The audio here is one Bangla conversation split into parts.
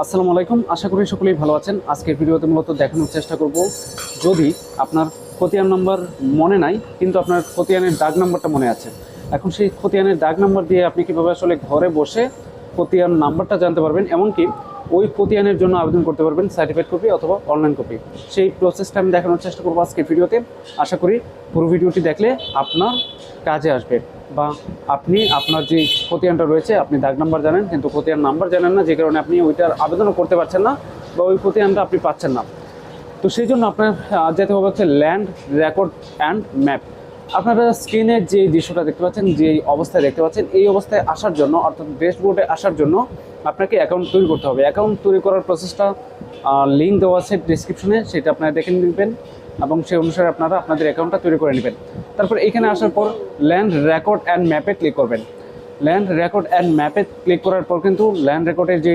আসসালামু আলাইকুম, আশা করি সকলেই ভালো আছেন। আজকের ভিডিওতে মূলত দেখানোর চেষ্টা করব, যদি আপনার খতিয়ান নাম্বার মনে নাই কিন্তু আপনার খতিয়ানের দাগ নাম্বারটা মনে আছে। এখন সেই খতিয়ানের দাগ নাম্বার দিয়ে আপনি কীভাবে আসলে ঘরে বসে খতিয়ান নাম্বারটা জানতে পারবেন, এমনকি ওই খতিয়ানের জন্য আবেদন করতে পারবেন সার্টিফিকেট কপি অথবা অনলাইন কপি। সেই প্রসেসটা আমি দেখানোর চেষ্টা করবো আজকের ভিডিওতে। আশা করি পুরো ভিডিওটি দেখলে আপনার কাজে আসবে, বা আপনি আপনার যে খতিয়ানটা রয়েছে আপনি দাগ নাম্বার জানেন কিন্তু খতিয়ান নাম্বার জানেন না, যে কারণে আপনি ওইটার আবেদনও করতে পারছেন না বা ওই খতিয়ানটা আপনি পাচ্ছেন না। তো সেই জন্য আপনার যেতে হবে হচ্ছে ল্যান্ড রেকর্ড অ্যান্ড ম্যাপ। আপনারা স্ক্রিনের যে দৃশ্যটা দেখতে পাচ্ছেন, যে অবস্থায় দেখতে পাচ্ছেন, এই অবস্থায় আসার জন্য অর্থাৎ ড্যাশবোর্ডে আসার জন্য আপনাকে অ্যাকাউন্ট তৈরি করতে হবে। অ্যাকাউন্ট তৈরি করার প্রসেসটা লিঙ্ক দেওয়া আছে ডিসক্রিপশনে, সেটা আপনারা দেখে নেবেন এবং সেই অনুসারে আপনারা আপনাদের অ্যাকাউন্টটা তৈরি করে নেবেন। তারপর এখানে আসার পর ল্যান্ড রেকর্ড অ্যান্ড ম্যাপে ক্লিক করবেন। ল্যান্ড রেকর্ড অ্যান্ড ম্যাপে ক্লিক করার পর কিন্তু ল্যান্ড রেকর্ডের যে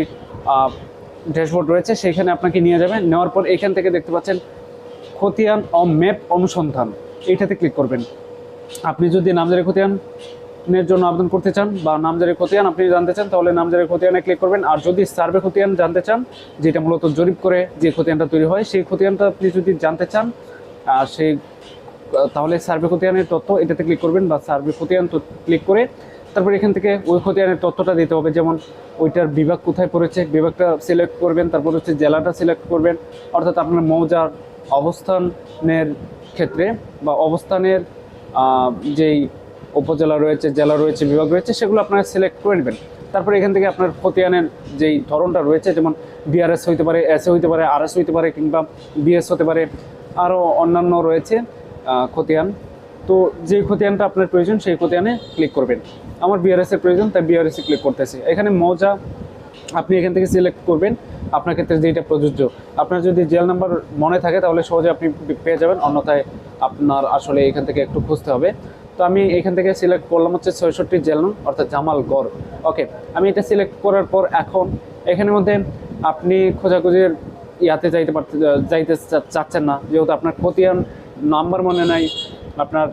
ড্যাশবোর্ড রয়েছে সেখানে আপনাকে নিয়ে যাবেন। নেওয়ার পর এখান থেকে দেখতে পাচ্ছেন খতিয়ান ও ম্যাপ অনুসন্ধান, এইটাতে ক্লিক করবেন। আপনি যদি নামজারি খতিয়ানের জন্য আবেদন করতে চান বা নামজারি খতিয়ান আপনি জানতে চান, তাহলে নামজারি খতিয়ানে ক্লিক করবেন। আর যদি সার্ভে খতিয়ান জানতে চান, যেটা মূলত জরিপ করে যে খতিয়ানটা তৈরি হয়, সেই খতিয়ানটা আপনি যদি জানতে চান তাহলে সার্ভে খতিয়ানের তথ্য এটাতে ক্লিক করবেন, বা সার্ভে খতিয়ান ক্লিক করে তারপর এখান থেকে ওই খতিয়ানের তথ্যটা দিতে হবে। যেমন ওইটার বিভাগ কোথায় পড়েছে, বিভাগটা সিলেক্ট করবেন। তারপর হচ্ছে জেলাটা সিলেক্ট করবেন, অর্থাৎ আপনার মৌজার অবস্থানের ক্ষেত্রে বা অবস্থানের যেই উপজেলা রয়েছে, জেলা রয়েছে, বিভাগ রয়েছে, সেগুলো আপনারা সিলেক্ট করে নেবেন। তারপর এখান থেকে আপনার খতিয়ানের যেই ধরনটা রয়েছে, যেমন বিআরএস হইতে পারে, এসএ হইতে পারে, আরএস হইতে পারে, কিংবা বিএস হতে পারে, আরও অন্যান্য রয়েছে খতিয়ান। তো যে খতিয়ানটা আপনার প্রয়োজন সেই খতিয়ানে ক্লিক করবেন। আমার বিআরএসের প্রয়োজন, তাই বিআরএসে ক্লিক করতেছি। এখানে মৌজা আপনি এখান থেকে সিলেক্ট করবেন, আপনার ক্ষেত্রে যেটা প্রযোজ্য। আপনার যদি জেল নাম্বার মনে থাকে তাহলে সহজে আপনি পেয়ে যাবেন, অন্যথায় আপনার আসলে এখান থেকে একটু খুঁজতে হবে। তো আমি এখান থেকে সিলেক্ট করলাম হচ্ছে 66 জেল নং, অর্থাৎ জামালগড়। ওকে, আমি এটা সিলেক্ট করার পর এখন এখানের মধ্যে আপনি খোঁজাখুঁজির যাইতে চাচ্ছেন না, যেহেতু আপনার খতিয়ান নাম্বার মনে নাই, আপনার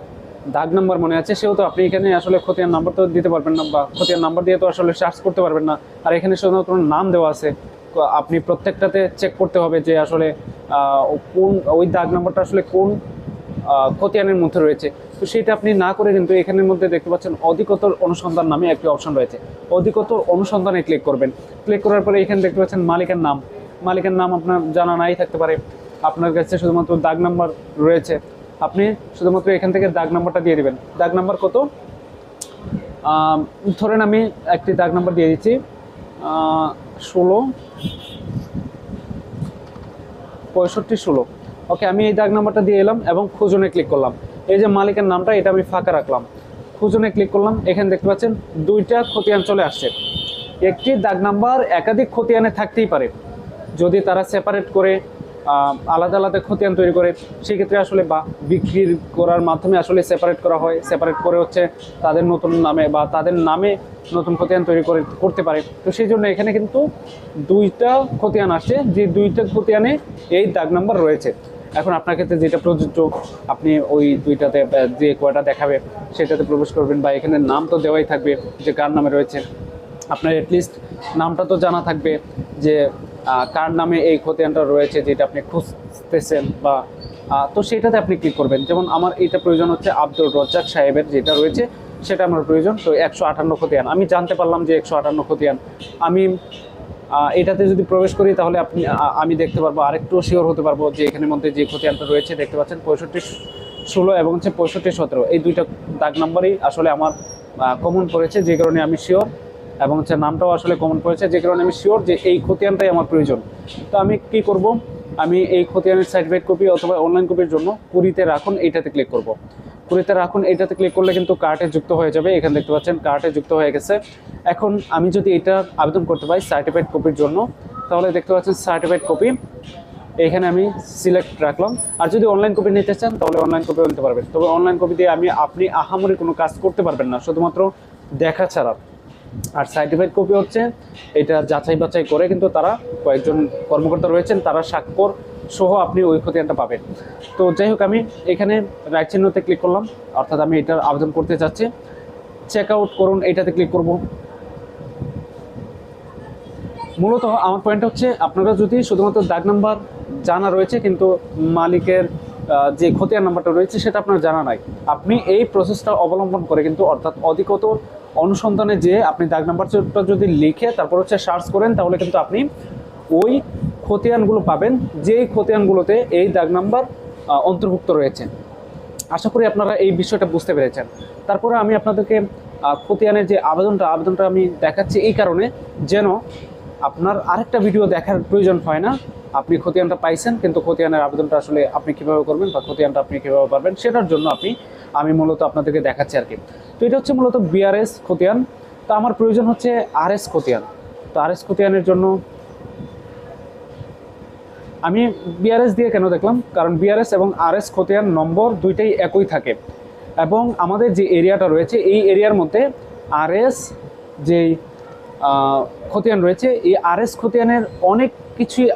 দাগ নাম্বার মনে আছে, সেহেতু আপনি এখানে আসলে খতিয়ান নাম্বার তো দিতে পারবেন না, বা খতিয়ান নাম্বার দিয়ে তো আসলে সার্চ করতে পারবেন না। আর এখানে শুধুমাত্র নাম দেওয়া আছে, আপনি প্রত্যেকটাতে চেক করতে হবে যে আসলে কোন ওই দাগ নাম্বারটা আসলে কোন খতিয়ানের মধ্যে রয়েছে। তো সেটা আপনি না করে কিন্তু এখানের মধ্যে দেখতে পাচ্ছেন অধিকতর অনুসন্ধান নামে একটি অপশন রয়েছে। অধিকতর অনুসন্ধানে ক্লিক করবেন। ক্লিক করার পরে এখানে দেখতে পাচ্ছেন মালিকের নাম। মালিকের নাম আপনার জানা নাই থাকতে পারে, আপনার কাছে শুধুমাত্র দাগ নাম্বার রয়েছে, আপনি শুধুমাত্র এখান থেকে দাগ নাম্বারটা দিয়ে দেবেন। দাগ নাম্বার কত, ধরেন আমি একটি দাগ নাম্বার দিয়ে দিচ্ছি 166516। ওকে, আমি এই দাগ নাম্বারটা দিয়ে এলাম এবং খুঁজনে ক্লিক করলাম। এই যে মালিকের নামটা, এটা আমি ফাঁকা রাখলাম। খুঁজনে ক্লিক করলাম, এখানে দেখতে পাচ্ছেন দুইটা খতিয়ান চলে আসছে। একটি দাগ নাম্বার একাধিক খতিয়ানে থাকতেই পারে, যদি তারা সেপারেট করে আলাদা আলাদা খতিয়ান তৈরি করে, সেক্ষেত্রে আসলে বা বিক্রি করার মাধ্যমে আসলে সেপারেট করা হয়। সেপারেট করে হচ্ছে তাদের নতুন নামে বা তাদের নামে নতুন খতিয়ান তৈরি করতে পারে। তো সেই জন্য এখানে কিন্তু দুইটা খতিয়ান আসছে, যে দুইটা খতিয়ানে এই দাগ নাম্বার রয়েছে। এখন আপনার ক্ষেত্রে যেটা প্রযোজ্য, আপনি ওই দুইটাতে যে কয়টা দেখাবে সেটাতে প্রবেশ করবেন, বা এখানে নাম তো দেওয়াই থাকবে যে কার নামে রয়েছে। আপনার অ্যাটলিস্ট নামটা তো জানা থাকবে যে কার নামে এই খতিয়ানটা রয়েছে যেটা আপনি খুঁজতেছেন, বা তো সেটাতে আপনি ক্লিক করবেন। যেমন আমার এইটা প্রয়োজন হচ্ছে আব্দুর রজ্জাক সাহেবের, যেটা রয়েছে সেটা আমার প্রয়োজন। তো 158 খতিয়ান আমি জানতে পারলাম যে 158 খতিয়ান। আমি এটাতে যদি প্রবেশ করি তাহলে আমি দেখতে পারবো, আরেকটু শিওর হতে পারবো যে এখানের মধ্যে যে খতিয়ানটা রয়েছে দেখতে পাচ্ছেন 6516 এবং হচ্ছে 6517, এই দুইটা দাগ নাম্বারই আসলে আমার কমন পড়েছে, যে কারণে আমি শিওর, এবং হচ্ছে নামটাও আসলে কমন পড়েছে, যে কারণে আমি শিওর যে এই খতিয়ানটাই আমার প্রয়োজন। তো আমি কি করব, আমি এই খতিয়ানের সার্টিফিকেট কপি অথবা অনলাইন কপির জন্য কুড়িতে রাখুন এইটাতে ক্লিক করব। কুড়িতে রাখুন এইটাতে ক্লিক করলে কিন্তু কার্টে যুক্ত হয়ে যাবে। এখানে দেখতে পাচ্ছেন কার্টে যুক্ত হয়ে গেছে। এখন আমি যদি এটা আবেদন করতে পারি সার্টিফিকেট কপির জন্য, তাহলে দেখতে পাচ্ছেন সার্টিফিকেট কপি, এখানে আমি সিলেক্ট রাখলাম। আর যদি অনলাইন কপি নিতে চান তাহলে অনলাইন কপিও নিতে পারবেন, তবে অনলাইন কপি দিয়ে আপনি আহামরি কোনো কাজ করতে পারবেন না, শুধুমাত্র দেখা ছাড়া। আর সার্টিফিকেট কপি হচ্ছে এটা যাচাই বাছাই করে কিন্তু তারা কয়েকজন কর্মকর্তা রয়েছেন, তারা স্বাক্ষর সহ আপনি ওই খতিয়ানটা পাবেন। তো যাই হোক, আমি এখানে রাইট চিহ্নতে ক্লিক করলাম, অর্থাৎ আমি এটার আবেদন করতে চাচ্ছি। চেক আউট করুন এইটাতে ক্লিক করব। মূলত আমার পয়েন্ট হচ্ছে, আপনারা যদি শুধুমাত্র দাগ নাম্বার জানা রয়েছে কিন্তু মালিকের যে খতিয়ান নাম্বারটা রয়েছে সেটা আপনার জানা নাই, আপনি এই প্রসেসটা অবলম্বন করে কিন্তু, অর্থাৎ অধিকতর অনুসন্ধানে যে আপনি দাগ নাম্বারটা যদি লিখে তারপর হচ্ছে সার্চ করেন, তাহলে কিন্তু আপনি ওই খতিয়ানগুলো পাবেন যেই খতিয়ানগুলোতে এই দাগ নাম্বার অন্তর্ভুক্ত রয়েছে। আশা করি আপনারা এই বিষয়টা বুঝতে পেরেছেন। তারপরে আমি আপনাদেরকে খতিয়ানের যে আবেদনটা আমি দেখাচ্ছি এই কারণে, যেন আপনার আরেকটা ভিডিও দেখার প্রয়োজন হয় না। আপনি খতিয়ানটা পাইছেন কিন্তু খতিয়ানের আবেদনটা আসলে আপনি কীভাবে করবেন বা খতিয়ানটা আপনি কীভাবে পারবেন সেটার জন্য আমি মূলত আপনাদেরকে দেখাচ্ছি আর কি। তো এটা হচ্ছে মূলত বিআরএস খতিয়ান। তো আমার প্রয়োজন হচ্ছে আরএস খতিয়ান। তো আরএস খতিয়ানের জন্য আমি বিআরএস দিয়ে কেন দেখলাম, কারণ বিআরএস এবং আরএস খতিয়ান নম্বর দুইটাই একই থাকে, এবং আমাদের যে এরিয়াটা রয়েছে এই এরিয়ার মধ্যে আরএস যেই খতিয়ান রয়েছে, এই আরএস খতিয়ানের অনেক কিছুই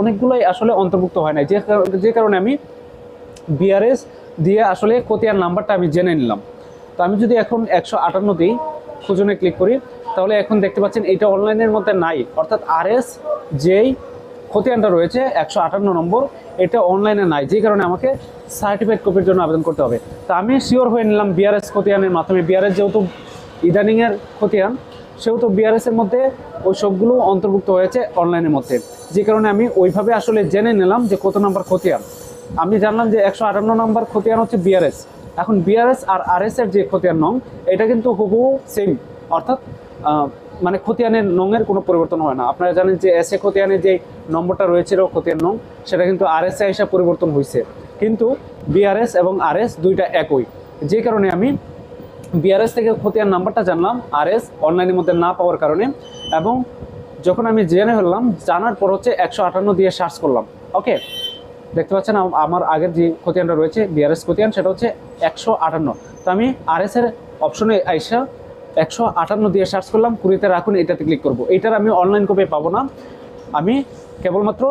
অনেকগুলোই আসলে অন্তর্ভুক্ত হয় না, যে কারণে আমি বিআরএস দিয়ে আসলে খতিয়ান নাম্বারটা আমি জেনে নিলাম। তো আমি যদি এখন 158 দিই, খুঁজনে ক্লিক করি, তাহলে এখন দেখতে পাচ্ছেন এটা অনলাইনের মধ্যে নাই, অর্থাৎ আরএস যেই খতিয়ানটা রয়েছে 158 নম্বর, এটা অনলাইনে নাই, যে কারণে আমাকে সার্টিফাইড কপির জন্য আবেদন করতে হবে। তো আমি শিওর হয়ে নিলাম বিআরএস খতিয়ানের মাধ্যমে, বিআরএস যেহেতু ইদানিংয়ের খতিয়ান সেহেতু বিআরএসের মধ্যে ওই সবগুলো অন্তর্ভুক্ত হয়েছে অনলাইনের মধ্যে, যে কারণে আমি ওইভাবে আসলে জেনে নিলাম যে কত নম্বর খতিয়ান। আমি জানলাম যে 158 নম্বর খতিয়ান হচ্ছে বিআরএস। এখন বিআরএস আর আরএস এর যে খতিয়ান নং, এটা কিন্তু হুবহু সেম, অর্থাৎ মানে খতিয়ানের নংয়ের কোনো পরিবর্তন হয় না। আপনারা জানেন যে এসএ খতিয়ানের যে নম্বরটা রয়েছিল খতিয়ান নং, সেটা কিন্তু আরএস এ এসে পরিবর্তন হয়েছে, কিন্তু বিআরএস এবং আরএস দুইটা একই, যে কারণে আমি বিআরএস থেকে খতিয়ান নাম্বারটা জানলাম আরএস অনলাইনের মধ্যে না পাওয়ার কারণে, এবং যখন আমি জেনে ফেললাম, জানার পর হচ্ছে 158 দিয়ে সার্চ করলাম। ওকে, দেখতে পাচ্ছেন আমার আগের যে খতিয়ানটা রয়েছে বিআরএস খতিয়ান, সেটা হচ্ছে 158। তো আমি আরএস এর অপশনে আইসা 158 দিয়ে সার্চ করলাম, কুড়িতে রাখুন, এটাতে ক্লিক করব। এটার আমি অনলাইন কপি পাবো না, আমি কেবলমাত্র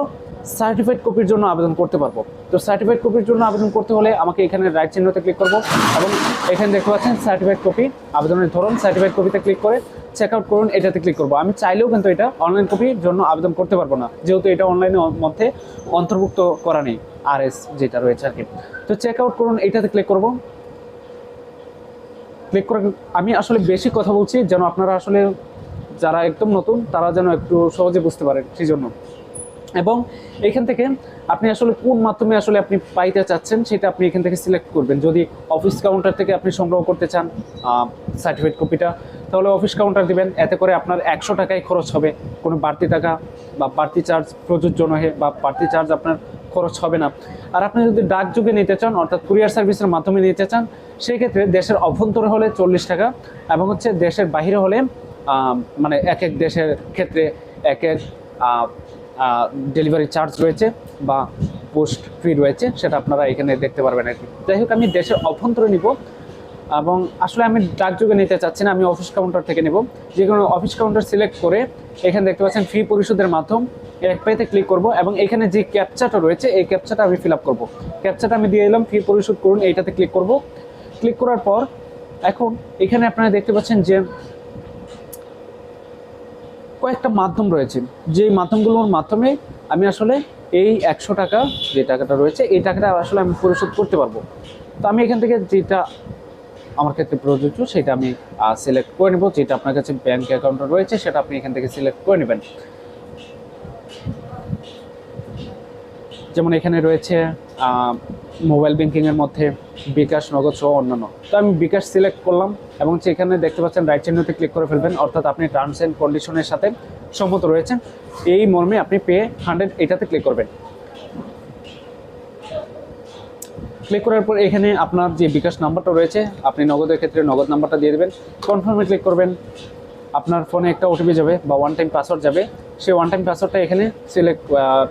সার্টিফাইড কপির জন্য আবেদন করতে পারবো। তো সার্টিফাইড কপির জন্য আবেদন করতে হলে আমাকে এখানে রাইট চিহ্নতে ক্লিক করব, এবং এখানে দেখতে পাচ্ছেন সার্টিফাইড কপি, আবেদনের ধরন সার্টিফাইড কপিতে ক্লিক করে চেক আউট করুন, এটাতে ক্লিক করব। আমি চাইলেও কিন্তু এটা অনলাইন কপির জন্য আবেদন করতে পারবো না, যেহেতু এটা অনলাইনের মধ্যে অন্তর্ভুক্ত করা নেই আরএস যেটা রয়েছে আর কি। তো চেক আউট করুন, এটাতে ক্লিক করব। ক্লিক করে আমি আসলে বেশি কথা বলছি যেন আপনারা আসলে যারা একদম নতুন তারা যেন একটু সহজে বুঝতে পারেন সেই জন্য। এবং এখান থেকে আপনি আসলে কোন মাধ্যমে আসলে আপনি পাইতে চাচ্ছেন সেটা আপনি এখান থেকে সিলেক্ট করবেন। যদি অফিস কাউন্টার থেকে আপনি সংগ্রহ করতে চান সার্টিফিকেট কপিটা, তাহলে অফিস কাউন্টার দিবেন, এতে করে আপনার 100 টাকাই খরচ হবে, কোনো বাড়তি টাকা বা বাড়তি চার্জ প্রযোজ্য নয়, বা বাড়তি চার্জ আপনার খরচ হবে না। আর আপনি যদি ডাকযোগে নিতে চান, অর্থাৎ কুরিয়ার সার্ভিসের মাধ্যমে নিতে চান, সেই ক্ষেত্রে দেশের অভ্যন্তরে হলে 40 টাকা, এবং হচ্ছে দেশের বাইরে হলে মানে এক এক দেশের ক্ষেত্রে এক এক ডেলিভারি চার্জ রয়েছে বা পোস্ট ফি রয়েছে, সেটা আপনারা এখানে দেখতে পারবেন আর কি। যাই হোক, আমি দেশের অভ্যন্তরে নিব, এবং আসলে আমি ডাকযোগে নিতে চাচ্ছি না, আমি অফিস কাউন্টার থেকে নেব। যে কোনো অফিস কাউন্টার সিলেক্ট করে এখানে দেখতে পাচ্ছেন ফি পরিশোধের মাধ্যম, এক পাইতে ক্লিক করব, এবং এখানে যে ক্যাপচাটা রয়েছে এই ক্যাপচাটা আমি ফিল আপ করবো। ক্যাপচাটা আমি দিয়ে এলাম, ফি পরিশোধ করুন, এইটাতে ক্লিক করব। ক্লিক করার পর এখন এখানে আপনারা দেখতে পাচ্ছেন যে কয়েকটা মাধ্যম রয়েছে, যে মাধ্যমগুলোর মাধ্যমে আমি আসলে এই 100 টাকা যে টাকাটা রয়েছে এই টাকাটা আসলে আমি পরিশোধ করতে পারবো। তো আমি এখান থেকে যেটা আমার ক্ষেত্রে প্রযোজ্য সেটা আমি সিলেক্ট করে নেব। যেটা আপনার কাছে ব্যাংক অ্যাকাউন্ট রয়েছে সেটা আপনি এখান থেকে সিলেক্ট করে নেবেন। যেমন এখানে রয়েছে মোবাইল ব্যাংকিংয়ের মধ্যে বিকাশ, নগদ সহ অন্যান্য। তো আমি বিকাশ সিলেক্ট করলাম, এবং সেখানে দেখতে পাচ্ছেন রাইট চিহ্নতে ক্লিক করে ফেলবেন, অর্থাৎ আপনি টার্মস অ্যান্ড কন্ডিশনের সাথে সম্মত রয়েছেন, এই মর্মে আপনি পে 100 এটাতে ক্লিক করবেন। ক্লিক করার পর এখানে আপনার যে বিকাশ নাম্বারটা রয়েছে, আপনি নগদের ক্ষেত্রে নগদ নাম্বারটা দিয়ে দেবেন, কনফার্মে ক্লিক করবেন। আপনার ফোনে একটা ওটিপি যাবে বা ওয়ান টাইম পাসওয়ার্ড যাবে, সেই ওয়ান টাইম পাসওয়ার্ডটা এখানে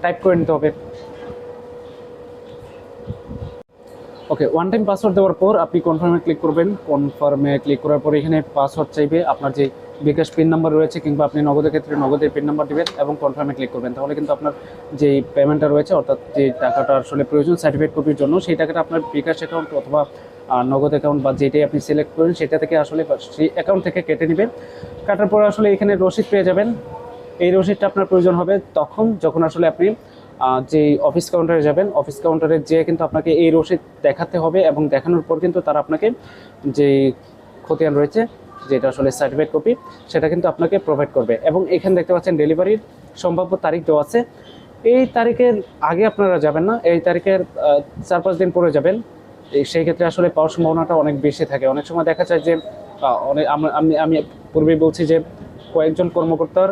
টাইপ করে নিতে হবে। ওকে, ওয়ান টাইম পাসওয়ার্ড দেওয়ার পর আপনি কনফার্মে ক্লিক করবেন। কনফার্মে ক্লিক করার পর এখানে পাসওয়ার্ড চাইবে, আপনার যে বিকাশ পিন নাম্বার রয়েছে কিংবা আপনি নগদের ক্ষেত্রে নগদের পিন নাম্বার দেবেন এবং কনফার্মে ক্লিক করবেন। তাহলে কিন্তু আপনার যে পেমেন্টটা রয়েছে, অর্থাৎ যে টাকাটা আসলে প্রয়োজন সার্টিফিকেট কপির জন্য, সেই টাকাটা আপনার বিকাশ অ্যাকাউন্ট অথবা নগদ অ্যাকাউন্ট বা যেটাই আপনি সিলেক্ট করেন সেটা থেকে আসলে সেই অ্যাকাউন্ট থেকে কেটে নেবেন। কাটার পর আসলে এখানে রসিদ পেয়ে যাবেন, এই রসিদটা আপনার প্রয়োজন হবে তখন যখন আসলে আপনি যে অফিস কাউন্টারে যাবেন, অফিস কাউন্টারে যেয়ে কিন্তু আপনাকে এই রসিদ দেখাতে হবে এবং দেখানোর পর কিন্তু তারা আপনাকে যে খতিয়ান রয়েছে, যেটা আসলে সার্টিফাইড কপি, সেটা কিন্তু আপনাকে প্রোভাইড করবে। এবং এখানে দেখতে পাচ্ছেন ডেলিভারির সম্ভাব্য তারিখ দেওয়া আছে। এই তারিখের আগে আপনারা যাবেন না, এই তারিখের 4-5 দিন পরে যাবেন। সেই ক্ষেত্রে আসলে পাওয়ার সম্ভাবনাটা অনেক বেশি থাকে। অনেক সময় দেখা যায় যে অনেক আমি পূর্বেই বলছি যে কয়েকজন কর্মকর্তার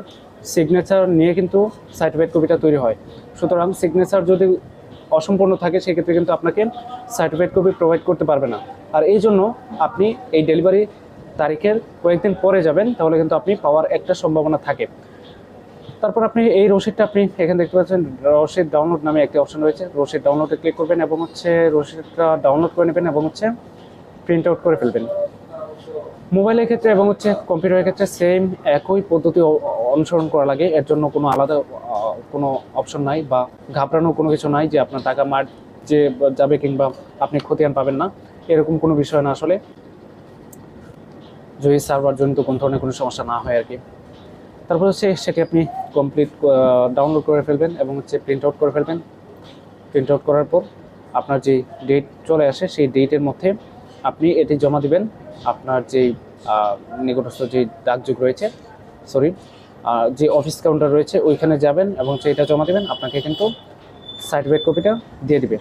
সিগনেচার নিয়ে কিন্তু সার্টিফাইড কপিটা তৈরি হয়। সুতরাং সিগনেচার যদি অসম্পূর্ণ থাকে সেক্ষেত্রে কিন্তু আপনাকে সার্টিফাইড কপি প্রোভাইড করতে পারবে না। আর এই জন্য আপনি এই ডেলিভারি তারিখের কয়েকদিন পরে যাবেন, তাহলে কিন্তু আপনি পাওয়ার একটা সম্ভাবনা থাকে। তারপর আপনি এই রসিদটা আপনি এখানে দেখতে পাচ্ছেন রসিদ ডাউনলোড নামে একটি অপশন রয়েছে। রসিদ ডাউনলোডে ক্লিক করবেন এবং রসিদটা ডাউনলোড করে নেবেন এবং প্রিন্ট আউট করে ফেলবেন। মোবাইলের ক্ষেত্রে এবং কম্পিউটারের ক্ষেত্রে সেম একই পদ্ধতি অনুসরণ করা লাগে। এর জন্য কোনো আলাদা কোনো অপশন নাই বা ঘাবড়ানোর কোনো কিছু নাই যে আপনার টাকা মার যে যাবে কিংবা আপনি খতিয়ান পাবেন না, এরকম কোনো বিষয় না আসলে, যদি সার্ভার জনিত কোনো ধরনের কোনো সমস্যা না হয় আর কি। তারপর সেটি আপনি কমপ্লিট ডাউনলোড করে ফেলবেন এবং প্রিন্ট আউট করে ফেলবেন। প্রিন্ট আউট করার পর আপনার যে ডেট চলে আসে সেই ডেটের মধ্যে আপনি এটি জমা দিবেন। আপনার যে নিকটস্থ যে ডাকযোগ রয়েছে, যে অফিস কাউন্টার রয়েছে ওইখানে যাবেন এবং সেইটা জমা দেবেন, আপনাকে কিন্তু সার্টিফাইড কপিটা দিয়ে দিবে।